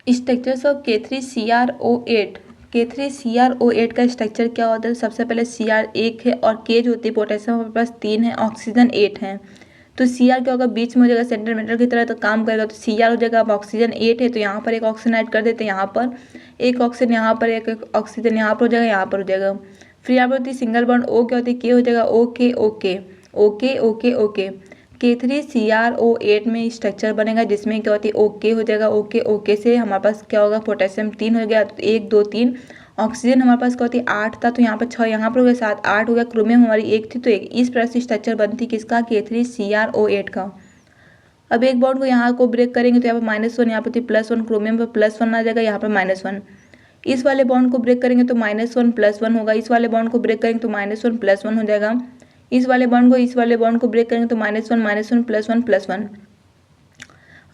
Structures of K3CrO8। K3CrO8 का structure क्या होता है? सबसे पहले Cr 1 है और K जो होती है पोटेशियम हमारे पास 3 है, ऑक्सीजन 8 है। तो Cr क्या होगा? बीच में हो जाएगा, सेंटीमीटर की तरह तो काम करेगा, तो Cr हो जाएगा। अब ऑक्सीजन 8 है तो यहाँ पर एक ऑक्सीजन ऐड कर देते हैं, यहाँ पर एक ऑक्सीजन, यहाँ पर एक ऑक्सीजन, यहाँ पर हो जाएगा, यहाँ पर हो जाएगा। फिर यहाँ पर होती है सिंगल बॉन्ड O, क्या होती है? K हो जाएगा, okay okay okay okay okay. K3CrO8 में स्ट्रक्चर बनेगा जिसमें क्या होती है? ओके हो जाएगा, ओके ओके से हमारे पास क्या होगा? पोटेशियम 3 हो गया, तो 1 2 3। ऑक्सीजन हमारे पास क्या होती है? 8 था, तो यहाँ पर 6, यहाँ पर हो गया 7, 8 हो गया। क्रोमियम हमारी 1 थी तो 1। इस प्रकार से स्ट्रक्चर बनती किसका? K3CrO8 का। अब एक बॉन्ड को यहाँ को ब्रेक करेंगे तो यहाँ पर -1, यहाँ पर +1, क्रोमियम पर +1 आ जाएगा, यहाँ पर -1। इस वाले बॉन्ड को ब्रेक करेंगे तो -1 +1 होगा। इस वाले बॉन्ड को ब्रेक करेंगे तो -1 +1 हो जाएगा। इस वाले बॉन्ड को ब्रेक करेंगे तो -1 +1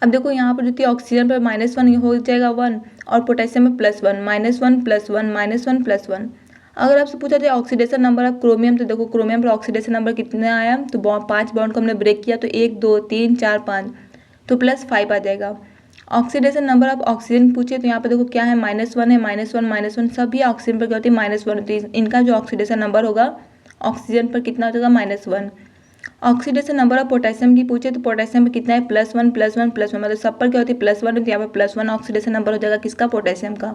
अब देखो यहाँ पर जो थी ऑक्सीजन पर -1 हो जाएगा 1 और पोटेशियम में +1, -1 +1। अगर आपसे पूछा जाए ऑक्सीडेशन नंबर ऑफ क्रोमियम, तो देखो क्रोमियम पर ऑक्सीडेशन नंबर कितना आया? तो 5 बॉन्ड को हमने ब्रेक किया तो 1 2 3 4 5, तो +5 आ जाएगा। ऑक्सीडेशन नंबर ऑफ ऑक्सीजन पूछे तो यहाँ पर देखो क्या है? -1 है, -1 सभी ऑक्सीजन पर क्या होती है? -1 होती है। इनका जो ऑक्सीडेशन नंबर होगा ऑक्सीजन पर कितना हो जाएगा? -1। ऑक्सीडेशन नंबर ऑफ पोटेशियम की पूछे तो पोटेशियम पर कितना है? +1 मतलब सब पर क्या होती है? +1 होती है, यहाँ पर +1 ऑक्सीडेशन नंबर हो जाएगा किसका? पोटेशियम का।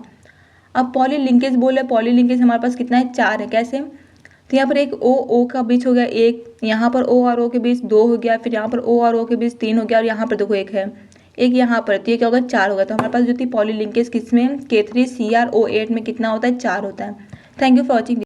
अब पॉली लिंकेज बोले, पॉली लिंकेज हमारे पास कितना है? 4 है। कैसे? तो यहाँ पर एक O का बीच हो गया 1, यहाँ पर O और O के बीच 2 हो गया, फिर यहाँ पर O और O के बीच 3 हो गया और यहाँ पर देखो 1 है, एक यहाँ पर, तो ये क्या होगा? 4 होगा। तो हमारे पास जो थी पॉली लिंकेज किसमें? K3CrO8 में कितना होता है? 4 होता है। Thank you for watching.